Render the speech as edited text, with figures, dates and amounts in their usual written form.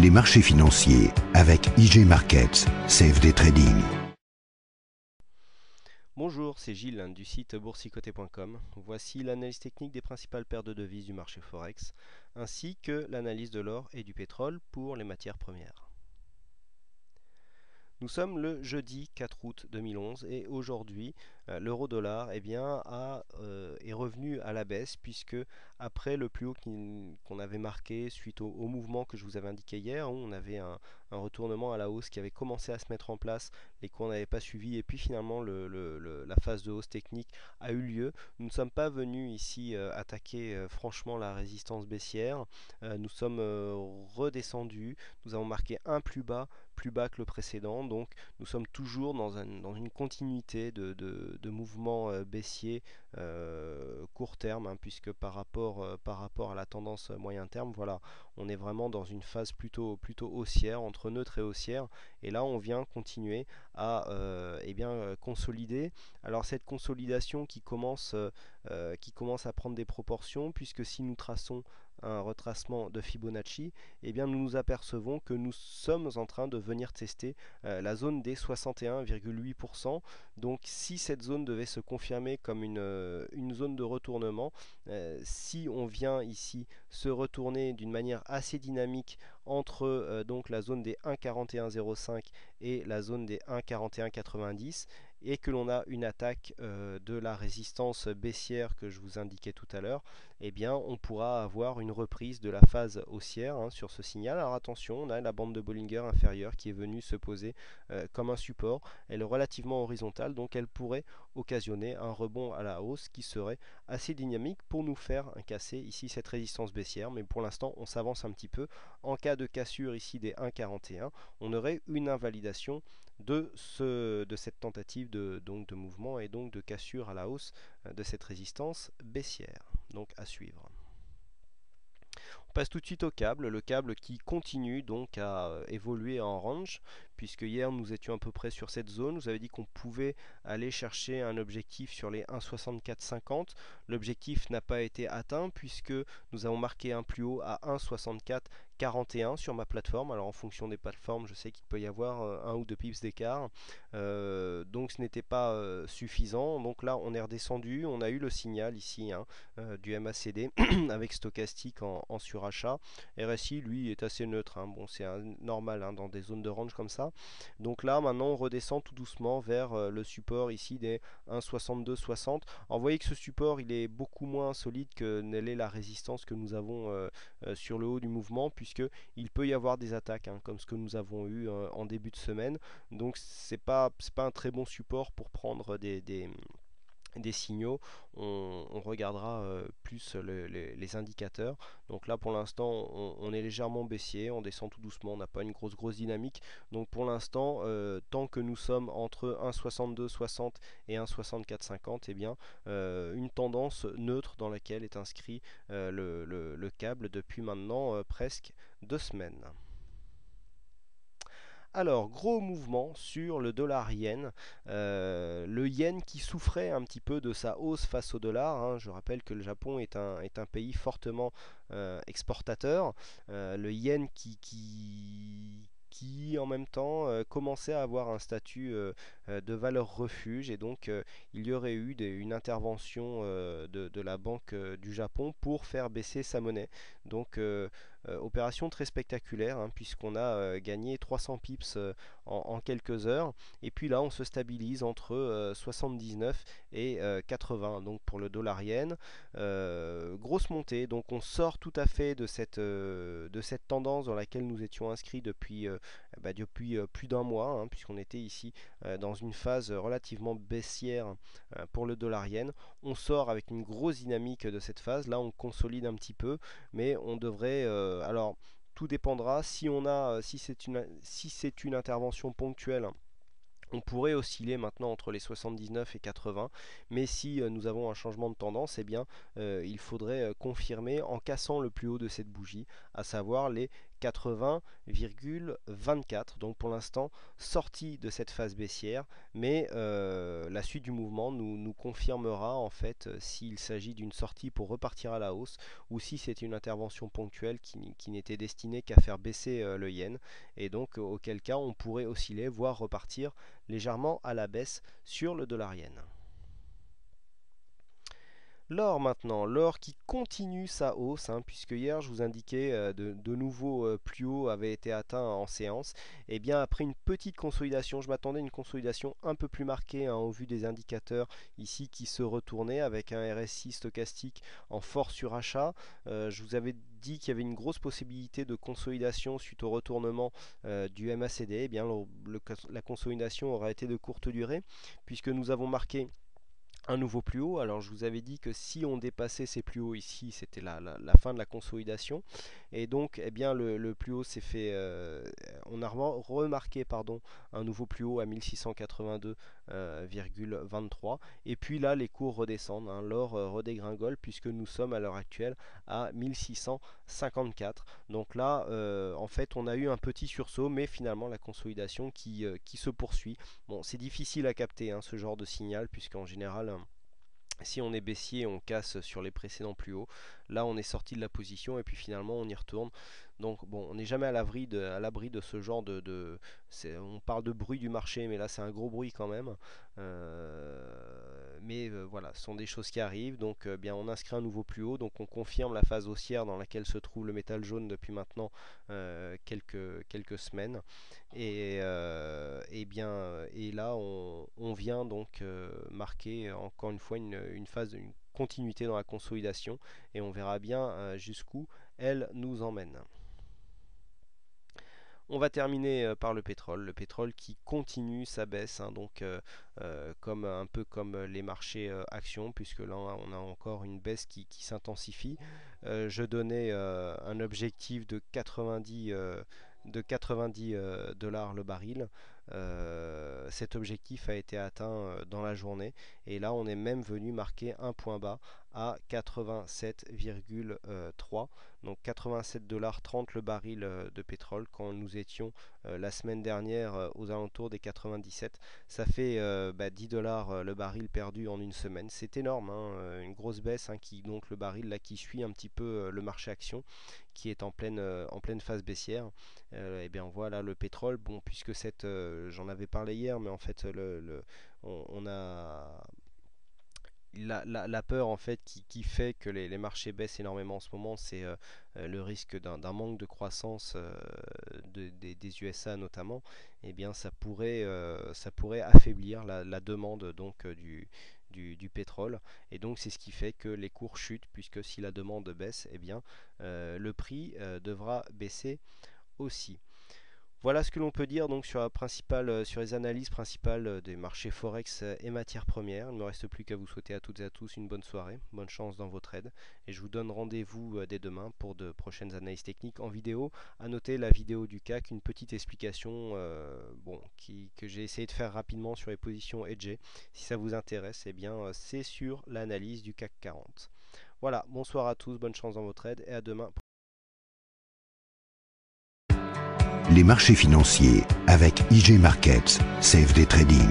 Les marchés financiers avec IG Markets, CFD Trading. Bonjour, c'est Gilles du site boursicoté.com. Voici l'analyse technique des principales paires de devises du marché Forex, ainsi que l'analyse de l'or et du pétrole pour les matières premières. Nous sommes le jeudi 4 août 2011 et aujourd'hui l'euro-dollar est revenu à la baisse, puisque après le plus haut qu'on avait marqué suite au mouvement que je vous avais indiqué hier, où on avait un retournement à la hausse qui avait commencé à se mettre en place, les cours n'avaient pas suivi et puis finalement la phase de hausse technique a eu lieu. Nous ne sommes pas venus ici attaquer franchement la résistance baissière, nous sommes redescendus, nous avons marqué un plus bas que le précédent, donc nous sommes toujours dans une continuité de mouvements baissiers court terme, puisque par rapport à la tendance moyen terme, voilà, on est vraiment dans une phase plutôt haussière, entre neutre et haussière, et là on vient continuer à consolider. Alors cette consolidation qui commence à prendre des proportions, puisque si nous traçons un retracement de Fibonacci, eh bien nous nous apercevons que nous sommes en train de venir tester la zone des 61,8%. Donc si cette zone devait se confirmer comme une zone de retournement, si on vient ici se retourner d'une manière assez dynamique entre donc la zone des 1,4105 et la zone des 1,4190, et que l'on a une attaque de la résistance baissière que je vous indiquais tout à l'heure, eh bien on pourra avoir une reprise de la phase haussière sur ce signal. Alors attention, on a la bande de Bollinger inférieure qui est venue se poser comme un support. Elle est relativement horizontale, donc elle pourrait occasionner un rebond à la hausse qui serait assez dynamique pour nous faire casser ici cette résistance baissière. Mais pour l'instant on s'avance un petit peu. En cas de cassure ici des 1,41, on aurait une invalidation de cette tentative de mouvement et donc de cassure à la hausse de cette résistance baissière. Donc à suivre. On passe tout de suite au câble, le câble qui continue donc à évoluer en range, puisque hier nous étions à peu près sur cette zone. Nous avons dit qu'on pouvait aller chercher un objectif sur les 1,6450. L'objectif n'a pas été atteint, puisque nous avons marqué un plus haut à 1,6441 sur ma plateforme. Alors en fonction des plateformes, je sais qu'il peut y avoir 1 ou 2 pips d'écart, donc ce n'était pas suffisant. Donc là on est redescendu, on a eu le signal ici du MACD avec stochastique en surachat. RSI lui est assez neutre, bon c'est normal dans des zones de range comme ça. Donc là maintenant on redescend tout doucement vers le support ici des 1,6260. Alors vous voyez que ce support il est beaucoup moins solide que n'est la résistance que nous avons sur le haut du mouvement, puisque il peut y avoir des attaques comme ce que nous avons eu en début de semaine. Donc c'est pas un très bon support pour prendre des signaux. On regardera plus les indicateurs. Donc là pour l'instant on est légèrement baissier, on descend tout doucement, on n'a pas une grosse dynamique. Donc pour l'instant tant que nous sommes entre 1,6260 et 1,6450, eh bien une tendance neutre dans laquelle est inscrit le câble depuis maintenant presque 2 semaines. Alors, gros mouvement sur le dollar yen. Le yen qui souffrait un petit peu de sa hausse face au dollar. Je rappelle que le Japon est un pays fortement exportateur. Le yen qui en même temps commençait à avoir un statut de valeur refuge, et donc il y aurait eu une intervention de la Banque du Japon pour faire baisser sa monnaie. Donc opération très spectaculaire, puisqu'on a gagné 300 pips en quelques heures, et puis là on se stabilise entre 79 et 80 donc pour le dollar yen. Grosse montée, donc on sort tout à fait de cette tendance dans laquelle nous étions inscrits depuis plus d'un mois, puisqu'on était ici dans une phase relativement baissière pour le dollar yen. On sort avec une grosse dynamique de cette phase, là on consolide un petit peu, mais on devrait alors tout dépendra si c'est une intervention ponctuelle. On pourrait osciller maintenant entre les 79 et 80, mais si nous avons un changement de tendance, eh bien il faudrait confirmer en cassant le plus haut de cette bougie, à savoir les 80,24. Donc pour l'instant sortie de cette phase baissière, mais la suite du mouvement nous confirmera en fait s'il s'agit d'une sortie pour repartir à la hausse ou si c'était une intervention ponctuelle qui n'était destinée qu'à faire baisser le yen, et donc auquel cas on pourrait osciller, voire repartir légèrement à la baisse sur le dollar yen. L'or maintenant, l'or qui continue sa hausse, puisque hier je vous indiquais de nouveaux plus hauts avaient été atteints en séance. Et bien après une petite consolidation, je m'attendais à une consolidation un peu plus marquée au vu des indicateurs ici qui se retournaient avec un RSI stochastique en fort surachat. Je vous avais dit qu'il y avait une grosse possibilité de consolidation suite au retournement du MACD. Et bien la consolidation aura été de courte durée puisque nous avons marqué un nouveau plus haut. Alors je vous avais dit que si on dépassait ces plus hauts ici, c'était la fin de la consolidation. Et donc eh bien le plus haut s'est fait, on a remarqué un nouveau plus haut à 1682,23. Et puis là les cours redescendent, l'or redégringole puisque nous sommes à l'heure actuelle à 1654. Donc là en fait on a eu un petit sursaut, mais finalement la consolidation qui se poursuit. Bon, c'est difficile à capter ce genre de signal puisqu'en général si on est baissier, on casse sur les précédents plus hauts. Là, on est sorti de la position et puis finalement, on y retourne. Donc, bon, on n'est jamais à l'abri de ce genre on parle de bruit du marché, mais là, c'est un gros bruit quand même. Voilà, ce sont des choses qui arrivent. Donc, bien, on inscrit un nouveau plus haut. Donc, on confirme la phase haussière dans laquelle se trouve le métal jaune depuis maintenant quelques semaines. Et là, on vient donc marquer encore une fois une continuité dans la consolidation, et on verra bien jusqu'où elle nous emmène. On va terminer par le pétrole qui continue sa baisse, donc un peu comme les marchés actions, puisque là on a encore une baisse qui s'intensifie. Je donnais un objectif de 90 dollars le baril. Cet objectif a été atteint dans la journée, et là on est même venu marquer un point bas à 87,3, donc 87,30 $ le baril de pétrole, quand nous étions la semaine dernière aux alentours des 97. Ça fait 10 $ le baril perdu en une semaine. C'est énorme, une grosse baisse, donc le baril là qui suit un petit peu le marché action qui est en pleine phase baissière. Et bien voilà le pétrole, bon, puisque j'en avais parlé hier, mais en fait on a la peur en fait qui fait que les marchés baissent énormément en ce moment, c'est le risque d'un manque de croissance des USA notamment. Et bien ça pourrait affaiblir la demande donc du pétrole, et donc c'est ce qui fait que les cours chutent, puisque si la demande baisse, et bien le prix devra baisser aussi. Voilà ce que l'on peut dire donc sur les analyses principales des marchés forex et matières premières. Il ne me reste plus qu'à vous souhaiter à toutes et à tous une bonne soirée, bonne chance dans vos trades, et je vous donne rendez-vous dès demain pour de prochaines analyses techniques en vidéo. À noter la vidéo du CAC, une petite explication que j'ai essayé de faire rapidement sur les positions hedgées. Si ça vous intéresse, eh bien c'est sur l'analyse du CAC 40. Voilà, bonsoir à tous, bonne chance dans vos trades et à demain. Les marchés financiers avec IG Markets, CFD Trading.